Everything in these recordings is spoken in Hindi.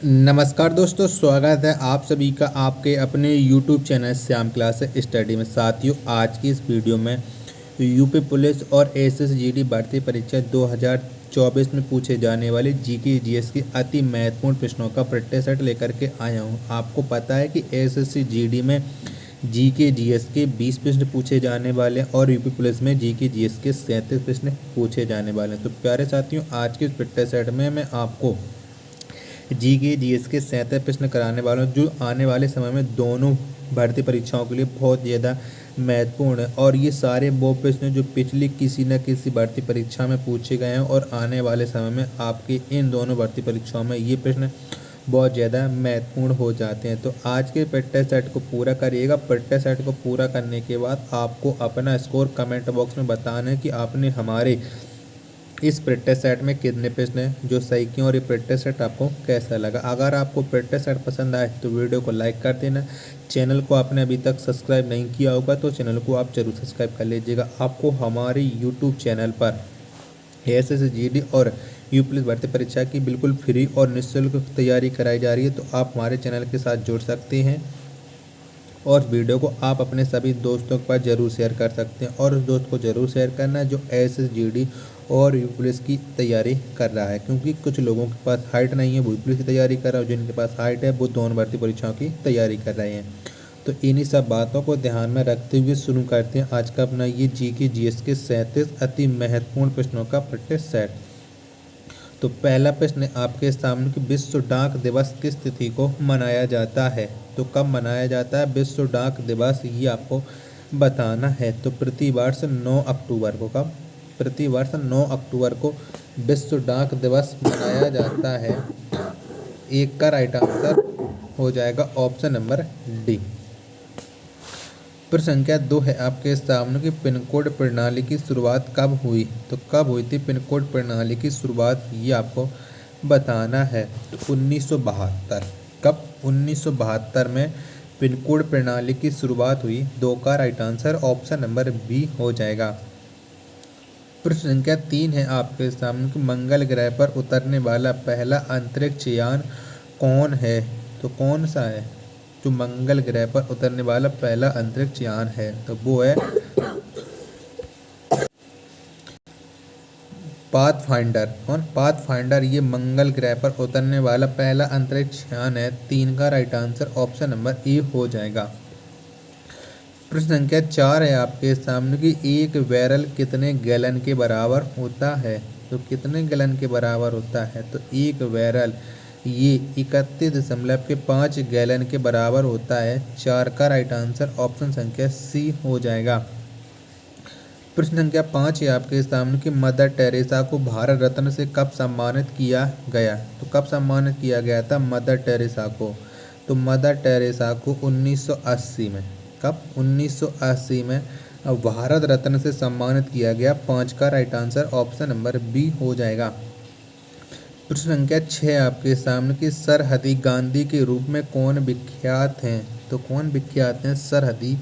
नमस्कार दोस्तों, स्वागत है आप सभी का आपके अपने YouTube channel Shyam class study में। साथियों, आज की इस वीडियो में यूपी पुलिस और एसएसजीडी भर्ती परीक्षा 2024 में पूछे जाने वाले जीके जीएस की अति महत्वपूर्ण प्रश्नों का प्रैक्टिस सेट लेकर के आया हूं। आपको पता है कि एसएसजीडी में जीके जीएस के 20 प्रश्न पूछे जाने वाले और यूपी पुलिस में जीके जीएस के 37 प्रश्न पूछे जाने वाले हैं। तो प्यारे साथियों, आज के इस प्रैक्टिस सेट में मैं आपको जीके जीएस के 37 प्रश्न कराने वाला हूँ, जो आने वाले समय में दोनों भर्ती परीक्षाओं के लिए बहुत ज़्यादा महत्वपूर्ण है। और ये सारे वो प्रश्न जो पिछली किसी न किसी भर्ती परीक्षा में पूछे गए हैं और आने वाले समय में आपकी इन दोनों भर्ती परीक्षाओं में ये प्रश्न बहुत ज़्यादा महत्वपूर्ण हो जाते हैं। तो आज के प्रैक्टिस सेट को पूरा करिएगा। प्रैक्टिस सेट को पूरा करने के बाद आपको अपना स्कोर कमेंट बॉक्स में बताना है कि आपने हमारे इस प्रैक्टिस सेट में कितने प्रश्न हैं जो सही किए और ये प्रैक्टिस सेट आपको कैसा लगा। अगर आपको प्रैक्टिस सेट पसंद आए तो वीडियो को लाइक कर देना। चैनल को आपने अभी तक सब्सक्राइब नहीं किया होगा तो चैनल को आप जरूर सब्सक्राइब कर लीजिएगा। आपको हमारे यूट्यूब चैनल पर एसएसजीडी और यूपी पुलिस भर्ती परीक्षा की बिल्कुल फ्री और निःशुल्क तैयारी कराई जा रही है, तो आप हमारे चैनल के साथ जुड़ सकते हैं और वीडियो को आप अपने सभी दोस्तों के पास ज़रूर शेयर कर सकते हैं। और उस दोस्त को ज़रूर शेयर करना है जो एसएसजीडी और यूपी पुलिस की तैयारी कर रहा है, क्योंकि कुछ लोगों के पास हाइट नहीं है वो यूपी पुलिस की तैयारी कर रहा है, जिनके पास हाइट है वो दोनों भर्ती परीक्षाओं की तैयारी कर रहे हैं। तो इन्हीं सब बातों को ध्यान में रखते हुए शुरू करते हैं आज का अपना ये जीके जीएस के 37 अति महत्वपूर्ण प्रश्नों का प्रैक्टिस सेट। तो पहला प्रश्न है आपके सामने कि विश्व डाक दिवस किस तिथि को मनाया जाता है। तो कब मनाया जाता है विश्व डाक दिवस, ये आपको बताना है। तो प्रतिवर्ष 9 अक्टूबर को, कब? प्रतिवर्ष 9 अक्टूबर को विश्व डाक दिवस मनाया जाता है। एक का राइट आंसर हो जाएगा ऑप्शन नंबर डी। प्रश्न संख्या 2 है आपके सामने की पिन कोड प्रणाली की शुरुआत कब हुई। तो कब हुई थी पिन कोड प्रणाली की शुरुआत, ये आपको बताना है। तो 1972। कब? 1972 में पिन कोड प्रणाली की शुरुआत हुई। 2 का right answer option number B हो जाएगा। प्रश्न संख्या 3 है आपके सामने कि मंगल ग्रह पर उतरने वाला पहला अंतरिक्ष यान कौन है। तो कौन सा है जो मंगल ग्रह पर उतरने वाला पहला अंतरिक्ष यान है। तो वो है पाथफाइंडर। कौन? पाथफाइंडर, ये मंगल ग्रह पर उतरने वाला पहला अंतरिक्ष यान है। 3 का right answer option number A हो जाएगा। प्रश्न संख्या 4 है आपके सामने कि एक बैरल कितने गैलन के बराबर होता है। तो कितने गैलन के बराबर होता है। तो एक बैरल ये 31.5 गैलन के बराबर होता है। 4 का राइट आंसर ऑप्शन संख्या सी हो जाएगा। प्रश्न संख्या 5 है आपके सामने कि मदर टेरेसा को भारत रत्न से कब सम्मानित किया गया। तो कब सम्मानित किया गया था मदर टेरेसा को। तो मदर टेरेसा को 1980 में, कब? 1980 में भारत रत्न से सम्मानित किया गया। 5 का right answer option number B हो जाएगा। प्रश्न संख्या 6 आपके सामने कि सरहदी गांधी के रूप में कौन विख्यात हैं। तो कौन विख्यात हैं सरहदी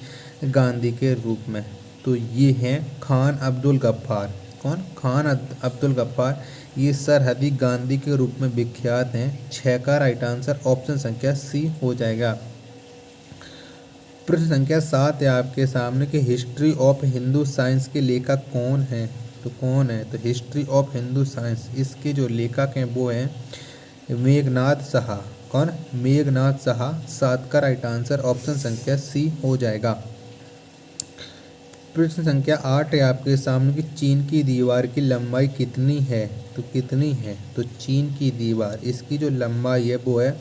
गांधी के रूप में। तो ये हैं खान अब्दुल गफ्फार। कौन? खान अब्दुल गफ्फार, ये सरहदी गांधी के रूप में विख्यात हैं। 6 का राइट आंसर ऑप्शन संख्या सी हो जाएगा। प्रश्न संख्या 7 है आपके सामने कि हिस्ट्री ऑफ हिंदू साइंस के लेखक कौन हैं। तो कौन है? तो हिस्ट्री ऑफ हिंदू साइंस, इसके जो लेखक हैं वो हैं मेघनाथ साहा। कौन? मेघनाथ साहा। 7 का राइट आंसर ऑप्शन संख्या सी हो जाएगा। प्रश्न संख्या 8 है आपके सामने कि चीन की दीवार की लंबाई कितनी है। तो कितनी है? तो चीन की दीवार, इसकी जो लंबाई है वो है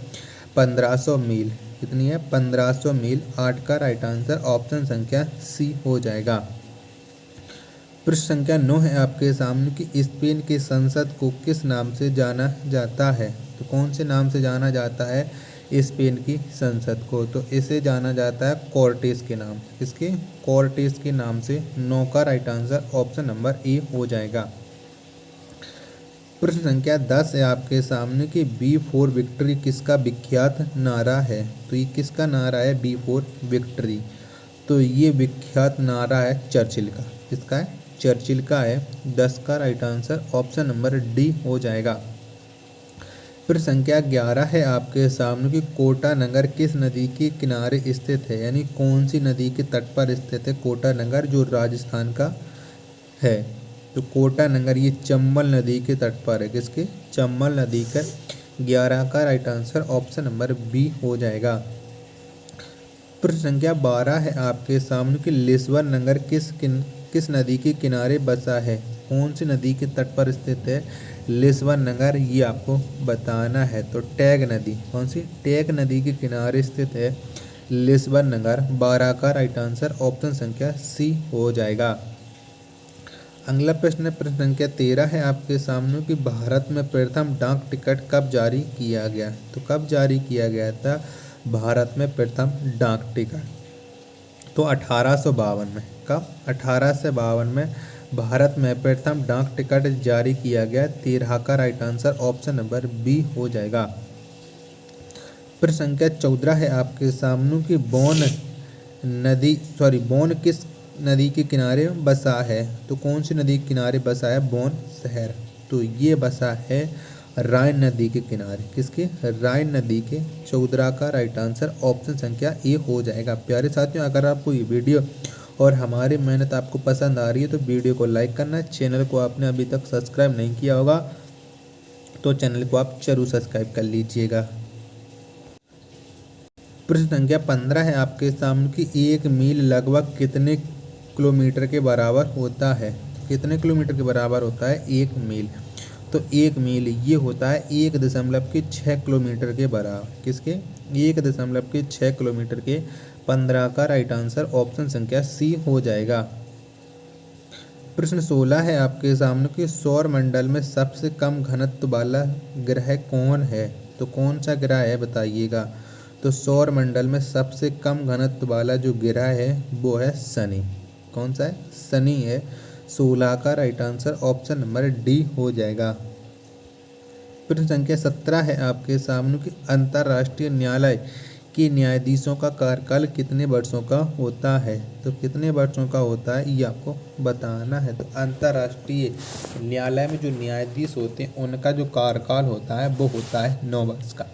1500 मील। कितनी है? 1500 मील। 8 का राइट आंसर ऑप्शन संख्या सी हो जाएगा। प्रश्न संख्या 9 है आपके सामने कि स्पेन की संसद को किस नाम से जाना जाता है। तो कौन से नाम से जाना जाता है स्पेन की संसद को। तो इसे जाना जाता है कोर्टेस के नाम। किसके? कोर्टेस के नाम से। 9 का right answer option number A हो जाएगा। प्रश्न संख्या 10 है आपके सामने कि बी फॉर विक्ट्री किसका विख्यात नारा है। तो ये किसका नारा है बी फॉर विक्ट्री। तो ये विख्यात नारा है चर्चिल का। किसका है? चर्चिल का है। 10 का right answer option number D हो जाएगा। प्रश्न संख्या 11 है आपके सामने कि कोटा नगर किस नदी के किनारे स्थित है, यानी कौन सी नदी के तट पर स्थित है कोटा नगर, जो राजस्थान का है। तो कोटा नगर ये चंबल नदी के तट पर है, किसके, चंबल नदी का। 11 का right answer option number B हो जाएगा। प्रश्न संख्या 12 है आपके सामने कि लिस्बन नगर किस नदी के किनारे बसा है, कौन सी नदी के तट पर स्थित है लिस्बन नगर, ये आपको बताना है। तो टैग नदी, कौन सी, टैग नदी के किनारे स्थित है लिस्बन नगर। 12 का राइट आंसर ऑप्शन संख्या सी हो जाएगा। अगला प्रश्न है प्रश्न संख्या 13 है आपके सामने कि भारत में प्रथम डाक टिकट कब जारी किया गया। तो कब जारी किया गया था भारत में प्रथम डाक टिकट, तो 1852 में। कब, 1852 में भारत में प्रथम डाक टिकट जारी किया गया। 13 का right answer option number B हो जाएगा। प्रश्न संख्या 14 है आपके सामने कि बोन किस नदी के किनारे बसा है। तो कौन सी नदी के किनारे बसा है बोन शहर, तो ये बसा है राइन नदी के किनारे, किसके, राइन नदी के। 14 का राइट आंसर ऑप्शन संख्या ए हो जाएगा। प्यारे साथियों, अगर आपको ये वीडियो और हमारी मेहनत आपको पसंद आ रही है तो वीडियो को लाइक करना, चैनल को आपने अभी तक सब्सक्राइब नहीं किया होगा तो चैनल को आप जरूर सब्सक्राइब कर लीजिएगा। प्रश्न संख्या 15 है आपके सामने कि 1 मील लगभग कितने किलोमीटर के बराबर होता है। कितने किलोमीटर के बराबर होता है 1 मील, तो 1 मील ये होता है 1.6 किलोमीटर के बराबर, किसके, 1.6 किलोमीटर के। 15 का राइट आंसर ऑप्शन संख्या सी हो जाएगा। प्रश्न 16 है आपके सामने कि सौर मंडल में सबसे कम घनत्व वाला ग्रह कौन है। तो कौन सा ग्रह है बताइएगा। तो सौर मंडल में सबसे कम घनत्व वाला जो ग्रह है वो है शनि। कौन सा है, शनि है। 16 का right answer option number D हो जाएगा। प्रश्न संख्या 17 है आपके सामने कि अंतर्राष्ट्रीय न्यायालय के न्यायाधीशों का कार्यकाल कितने वर्षों का होता है। तो कितने वर्षों का होता है ये आपको बताना है। तो अंतर्राष्ट्रीय न्यायालय में जो न्यायाधीश होते हैं उनका जो कार्यकाल होता है वो होता है 9 वर्ष का।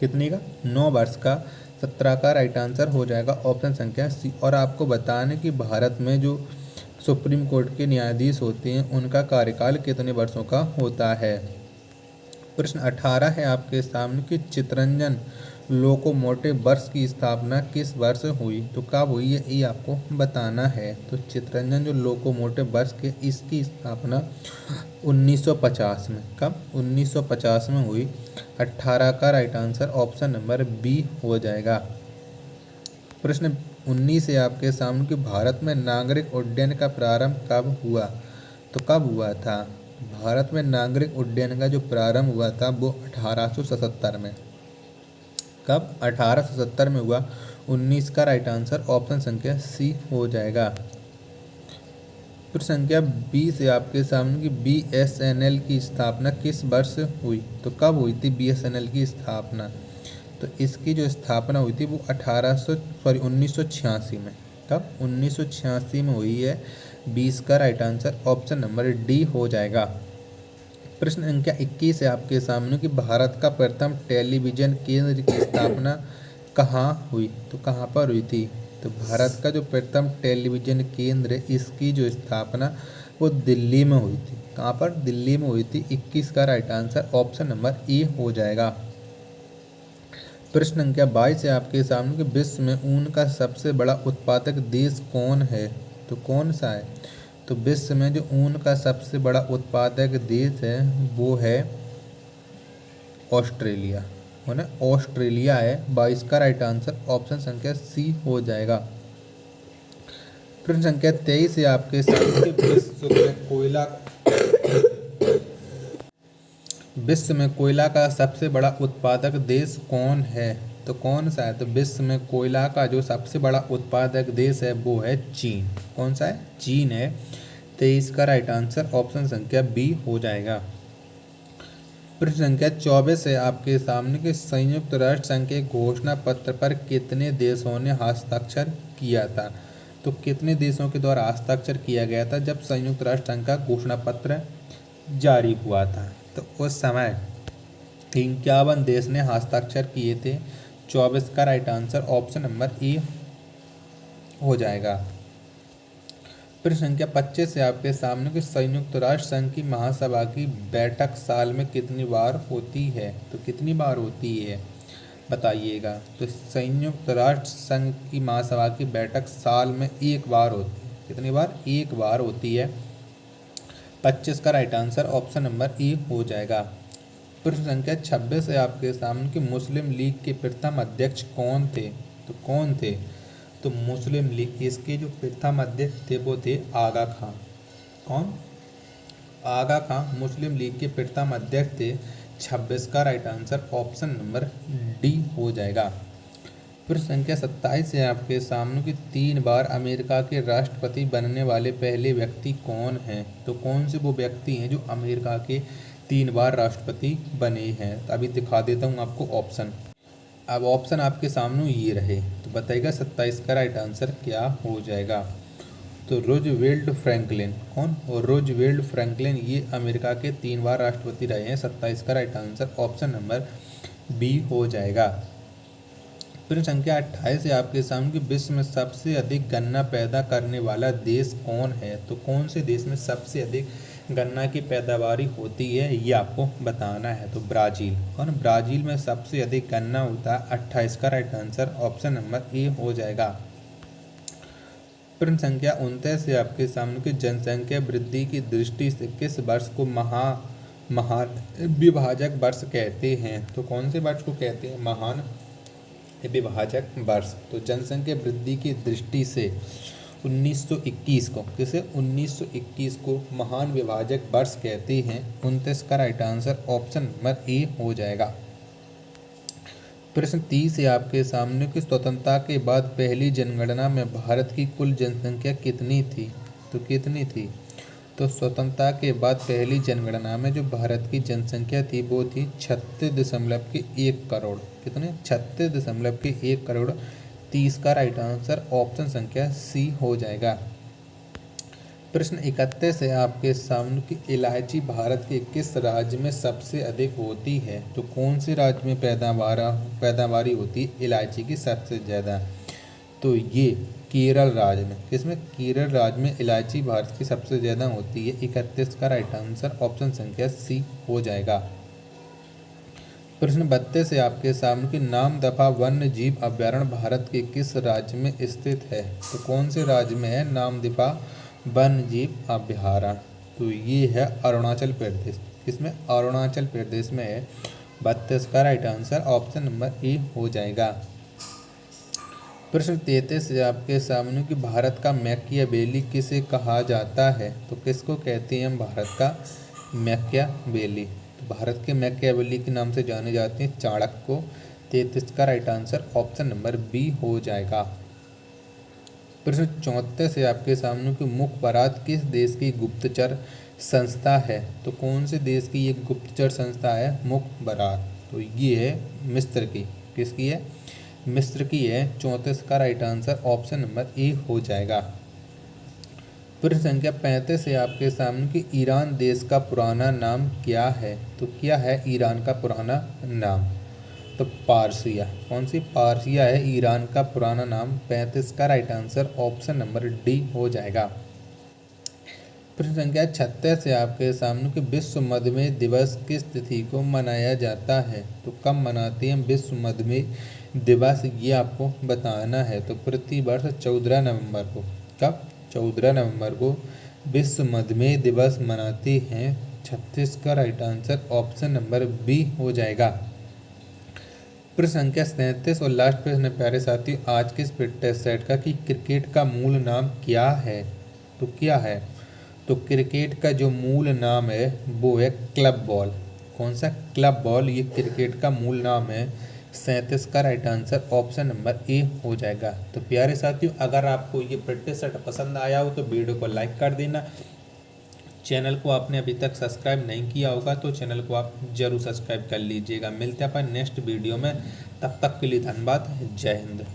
कितने का, 9 वर्ष का। 17 का राइट आंसर हो जाएगा ऑप्शन संख्या सी। और आपको बताने कि भारत में जो सुप्रीम कोर्ट के न्यायाधीश होते हैं उनका कार्यकाल कितने वर्षों का होता है। प्रश्न 18 है आपके सामने कि चितरंजन लोकोमोटिव वर्क्स की स्थापना किस वर्ष हुई। तो कब हुई है ये आपको बताना है। तो चितरंजन जो लोकोमोटिव वर्क्स के इसकी स्थापना 1950 में। कब, 1950 में हुई। 18 का right answer option number B हो जाएगा। प्रश्न 19 है आपके सामने कि भारत में नागरिक उड्डयन का प्रारंभ कब हुआ। तो कब हुआ था भारत में नागरिक उड्डयन का जो प्रारंभ हुआ था वो 1877 में। कब, 1870 में हुआ। 19 का राइट आंसर ऑप्शन संख्या सी हो जाएगा। प्रश्न संख्या 20 है आपके सामने कि BSNL की स्थापना किस वर्ष हुई। तो कब हुई थी BSNL की स्थापना। तो इसकी जो स्थापना हुई थी वो 1986 में। कब, 1986 में हुई है। 20 का right answer option number D हो जाएगा। प्रश्न संख्या 21 है आपके सामने कि भारत का प्रथम टेलीविजन केंद्र की स्थापना कहाँ हुई। तो कहाँ पर हुई थी। तो भारत का जो प्रथम टेलीविजन केंद्र है इसकी जो स्थापना वो दिल्ली में हुई थी। कहाँ पर, दिल्ली में हुई थी। 21 का right answer option number A हो जाएगा। प्रश्न संख्या 22 है आपके सामने कि विश्व में ऊन का सबसे बड़ा उत्पादक देश कौन है। तो कौन सा है। तो विश्व में जो ऊन का सबसे बड़ा उत्पादक देश है वो है ऑस्ट्रेलिया, है ना, ऑस्ट्रेलिया है। 22 का राइट आंसर ऑप्शन संख्या सी हो जाएगा। प्रश्न संख्या 23 है आपके सामने विश्व में कोयला का सबसे बड़ा उत्पादक देश कौन है। तो कौन सा है। तो विश्व में कोयला का जो सबसे बड़ा उत्पादक देश है वो है चीन। कौन सा है, चीन है। 23 का राइट आंसर ऑप्शन संख्या बी हो जाएगा। प्रश्न संख्या 24 है आपके सामने कि संयुक्त राष्ट्र संघ के घोषणा पत्र पर कितने देशों ने हस्ताक्षर किया था। तो कितने देशों के द्वारा हस्ताक्षर किया गया था जब संयुक्त राष्ट्र संघ का घोषणा पत्र जारी हुआ था। तो उस समय 51 देश ने हस्ताक्षर किए थे। 24 का right answer option number A हो जाएगा। प्रश्न संख्या 25 से आपके सामने कि संयुक्त राष्ट्र संघ की महासभा की बैठक साल में कितनी बार होती है? तो कितनी बार होती है बताइएगा। तो संयुक्त राष्ट्र संघ की महासभा की बैठक साल में एक बार होती है। कितनी बार? एक बार होती है। 25 का right answer option number A हो जाएगा। प्रश्न संख्या 26 है आपके सामने कि मुस्लिम लीग के प्रथम अध्यक्ष कौन थे? तो कौन थे? तो मुस्लिम लीग इसके जो प्रथम अध्यक्ष थे वो थे आगा खां। कौन? आगा खां मुस्लिम लीग के प्रथम अध्यक्ष थे। 26 का right answer option number D हो जाएगा। प्रश्न संख्या 27 है आपके सामने कि 3 बार अमेरिका के राष्ट्रपति बनने वाले पहले व्यक्ति कौन हैं? तो कौन से वो व्यक्ति हैं जो अमेरिका के 3 बार राष्ट्रपति बने हैं? तो अभी दिखा देता हूँ आपको ऑप्शन। अब ऑप्शन आपके सामने ये रहे तो बताइएगा 27 का राइट आंसर क्या हो जाएगा। तो रूजवेल्ट फ्रैंकलिन। कौन? और रूजवेल्ट फ्रैंकलिन ये अमेरिका के 3 बार राष्ट्रपति रहे हैं। 27 का right answer option number B हो जाएगा। प्रश्न संख्या 28 है आपके सामने कि विश्व में सबसे अधिक गन्ना पैदा करने वाला देश कौन है? तो कौन से देश में सबसे अधिक गन्ना की पैदावारी होती है ये आपको बताना है। तो ब्राज़ील। कौन? ब्राज़ील में सबसे अधिक गन्ना होता है। 28 का right answer option number A हो जाएगा। प्रश्न संख्या 29 है आपके सामने कि जनसंख्या वृद्धि की दृष्टि से किस वर्ष को महान विभाजक वर्ष कहते हैं? तो कौन से वर्ष को कहते हैं महान विभाजक वर्ष? तो जनसंख्या वृद्धि की दृष्टि से 1921 को, किसे? 1921 को महान विभाजक वर्ष कहते हैं। 29 का right answer option number A हो जाएगा। प्रश्न 30 है आपके सामने कि स्वतंत्रता के बाद पहली जनगणना में भारत की कुल जनसंख्या कितनी थी? तो कितनी थी? तो स्वतंत्रता के बाद पहली जनगणना में जो भारत की जनसंख्या थी वो थी 36.1 करोड़। कितने? 36.1 करोड़। 30 का राइट आंसर ऑप्शन संख्या सी हो जाएगा। प्रश्न 31 है आपके सामने कि इलायची भारत के किस राज्य में सबसे अधिक होती है? तो कौन से राज्य में पैदावारी होती है इलायची की सबसे ज़्यादा? तो ये केरल राज्य में। किसमें? केरल राज्य में इलायची भारत की सबसे ज़्यादा होती है। 31 का राइट आंसर ऑप्शन संख्या सी हो जाएगा। प्रश्न 32 है आपके सामने कि नामदफा वन्य जीव अभयारण्य भारत के किस राज्य में स्थित है? तो कौन से राज्य में है नामदफा वन्य जीव अभयारण्य? तो ये है अरुणाचल प्रदेश। किसमें? अरुणाचल प्रदेश में है। 32 का right answer option number A हो जाएगा। प्रश्न 33 है आपके सामने कि भारत का मैकियावेली किसे कहा जाता है? तो किसको कहते हैं हम भारत का मैकियावेली? तो भारत के मैकियावेली के नाम से जाने जाते हैं चाणक्य को। 33 का right answer option number B हो जाएगा। प्रश्न 34 है आपके सामने कि मुखपरात किस देश की गुप्तचर संस्था है? तो कौन से देश की ये गुप्तचर संस्था है मुखपरात? तो ये है मिस्र की। किसकी है? मिस्र की है। 34 का right answer option number A हो जाएगा। प्रश्न संख्या 35 है आपके सामने कि ईरान देश का पुराना नाम क्या है? तो क्या है ईरान का पुराना नाम? तो पारसिया। कौन सी? पारसिया है ईरान का पुराना नाम। 35 का right answer option number D हो जाएगा। प्रश्न संख्या 36 है आपके सामने कि विश्व मधुमेह दिवस किस तिथि को मनाया जाता है? तो कब मनाते हैं विश्व मधुमेह दिवस ये आपको बताना है। तो प्रति वर्ष 14 नवंबर को। कब? 14 नवंबर को विश्व मधुमेह दिवस मनाते हैं। 36 का right answer option number B हो जाएगा। प्रश्न संख्या 37 और लास्ट प्रश्न है प्यारे साथी आज के इस फिटनेस सेट का कि क्रिकेट का मूल नाम क्या है? तो क्या है? तो क्रिकेट का जो मूल नाम है वो है क्लब बॉल। कौन सा? क्लब बॉल ये क्रिकेट का मूल नाम है। 37 का right answer option number A हो जाएगा। तो प्यारे साथियों अगर आपको ये फिटनेस सेट पसंद आया हो तो वीडियो को लाइक कर देना। चैनल को आपने अभी तक सब्सक्राइब नहीं किया होगा तो चैनल को आप जरूर सब्सक्राइब कर लीजिएगा। मिलते हैं अपन नेक्स्ट वीडियो में, तब तक के लिए धन्यवाद। जय हिंद।